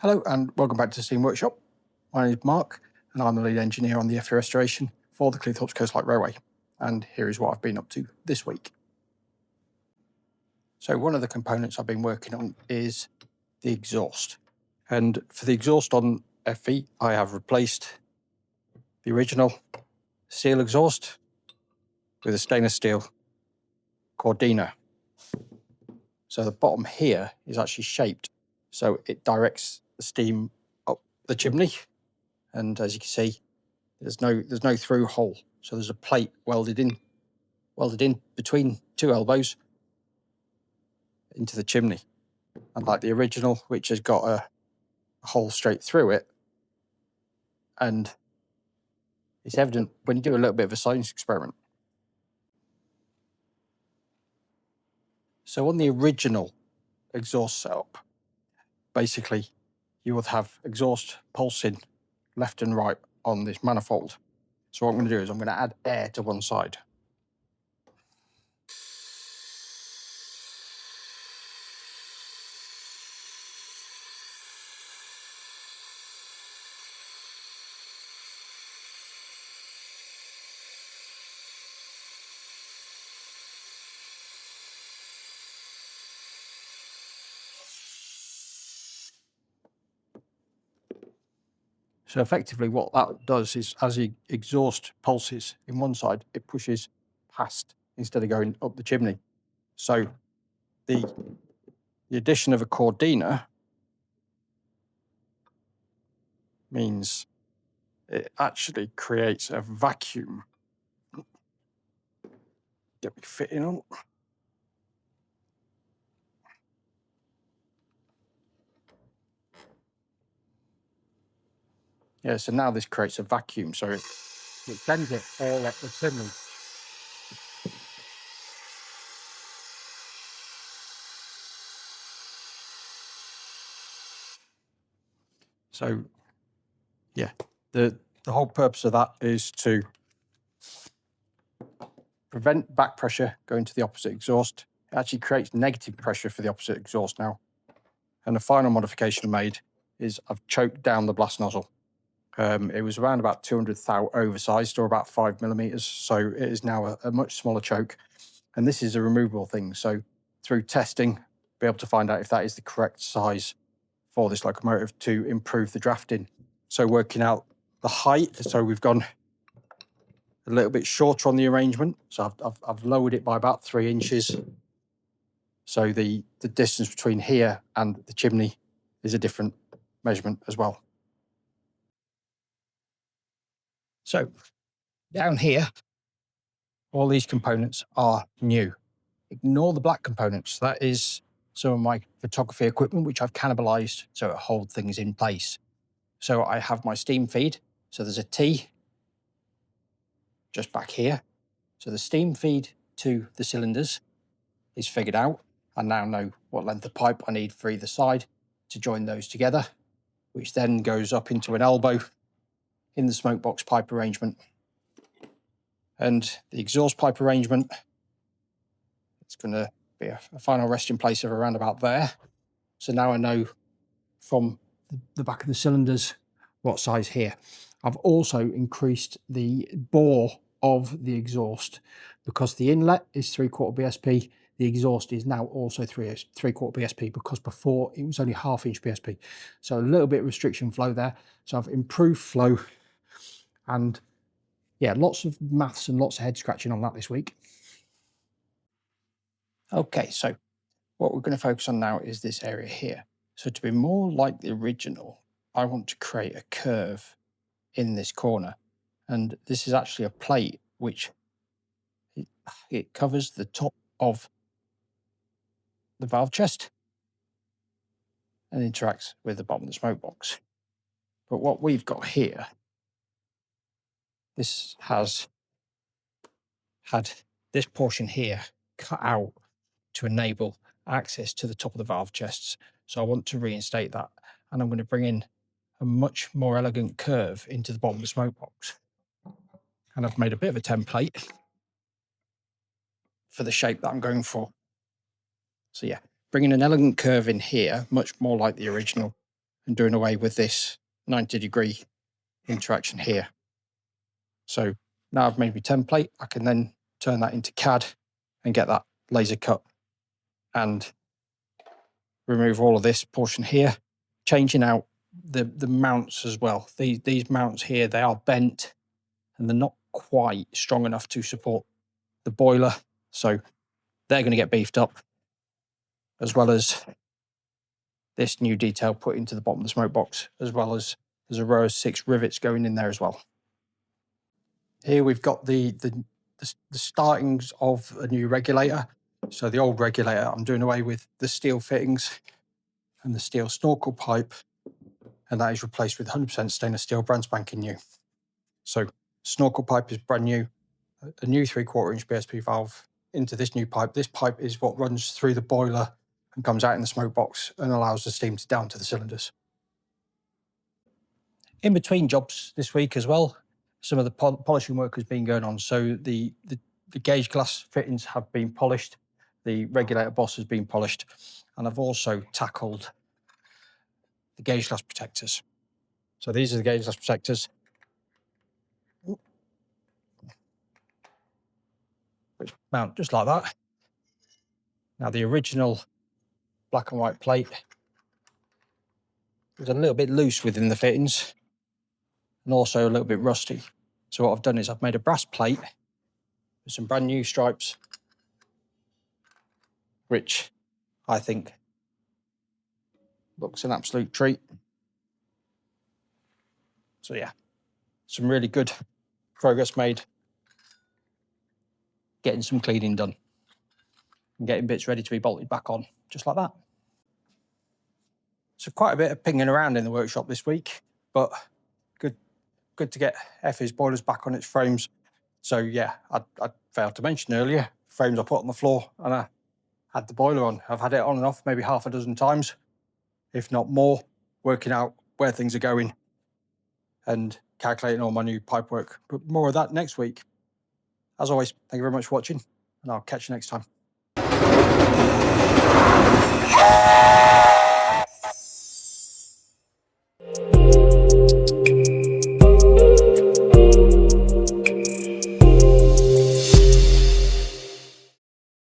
Hello and welcome back to the Steam Workshop. My name is Mark and I'm the lead engineer on the Effie restoration for the Cleethorpes Coast Light Railway. And here is what I've been up to this week. So one of the components I've been working on is the exhaust. And for the exhaust on Effie, I have replaced the original steel exhaust with a stainless steel Cordina. So the bottom here is actually shaped so it directs the steam up the chimney. And as you can see, there's no through hole. So there's a plate welded in between two elbows into the chimney. Unlike the original, which has got a hole straight through it. And it's evident when you do a little bit of a science experiment. So on the original exhaust setup, basically you would have exhaust pulsing left and right on this manifold. So what I'm going to do is I'm going to add air to one side. So effectively what that does is as the exhaust pulses in one side, it pushes past instead of going up the chimney. So the addition of a Cordina means it actually creates a vacuum. Get me fitting on. Yeah, so now this creates a vacuum, so it sends it all up the chimney. So, yeah, the whole purpose of that is to prevent back pressure going to the opposite exhaust. It actually creates negative pressure for the opposite exhaust now. And the final modification I made is I've choked down the blast nozzle. It was around about 200 thou oversized, or about 5mm, so it is now a much smaller choke. And this is a removable thing, so through testing, be able to find out if that is the correct size for this locomotive to improve the drafting. So working out the height, so we've gone a little bit shorter on the arrangement. So I've lowered it by about 3 inches. So the distance between here and the chimney is a different measurement as well. So down here, all these components are new. Ignore the black components. That is some of my photography equipment, which I've cannibalized so it holds things in place. So I have my steam feed. So there's a T just back here. So the steam feed to the cylinders is figured out. I now know what length of pipe I need for either side to join those together, which then goes up into an elbow in the smoke box pipe arrangement. And the exhaust pipe arrangement, it's going to be a final resting place of around about there. So now I know from the back of the cylinders what size here. I've also increased the bore of the exhaust because the inlet is 3/4 BSP. The exhaust is now also 3/4 BSP because before it was only 1/2 inch BSP. So a little bit of restriction flow there. So I've improved flow, and yeah, lots of maths and lots of head scratching on that this week. Okay, so what we're going to focus on now is this area here. So to be more like the original, I want to create a curve in this corner. And this is actually a plate which it covers the top of the valve chest and interacts with the bottom of the smoke box. But what we've got here, this has had this portion here cut out to enable access to the top of the valve chests. So I want to reinstate that, and I'm going to bring in a much more elegant curve into the bottom of the smoke box. And I've made a bit of a template for the shape that I'm going for. So yeah, bringing an elegant curve in here, much more like the original, and doing away with this 90-degree interaction here. So now I've made my template, I can then turn that into CAD and get that laser cut and remove all of this portion here, changing out the mounts as well. These mounts here, they are bent and they're not quite strong enough to support the boiler. So they're going to get beefed up, as well as this new detail put into the bottom of the smoke box, as well as there's a row of 6 rivets going in there as well. Here we've got the startings of a new regulator. So the old regulator, I'm doing away with the steel fittings and the steel snorkel pipe, and that is replaced with 100% stainless steel, brand spanking new. So snorkel pipe is brand new, a new 3/4 inch BSP valve into this new pipe. This pipe is what runs through the boiler and comes out in the smoke box and allows the steam to down to the cylinders. In between jobs this week as well, some of the polishing work has been going on. So the gauge glass fittings have been polished, the regulator boss has been polished, and I've also tackled the gauge glass protectors. So these are the gauge glass protectors, which mount just like that. Now the original black and white plate was a little bit loose within the fittings and also a little bit rusty. So what I've done is I've made a brass plate with some brand new stripes, which I think looks an absolute treat. So yeah, some really good progress made, getting some cleaning done and getting bits ready to be bolted back on, just like that. So quite a bit of pinging around in the workshop this week, but good to get Effie's boilers back on its frames. So yeah, I failed to mention earlier, frames I put on the floor and I had the boiler on. I've had it on and off maybe half a dozen times, if not more, working out where things are going and calculating all my new pipe work. But more of that next week. As always, thank you very much for watching, and I'll catch you next time.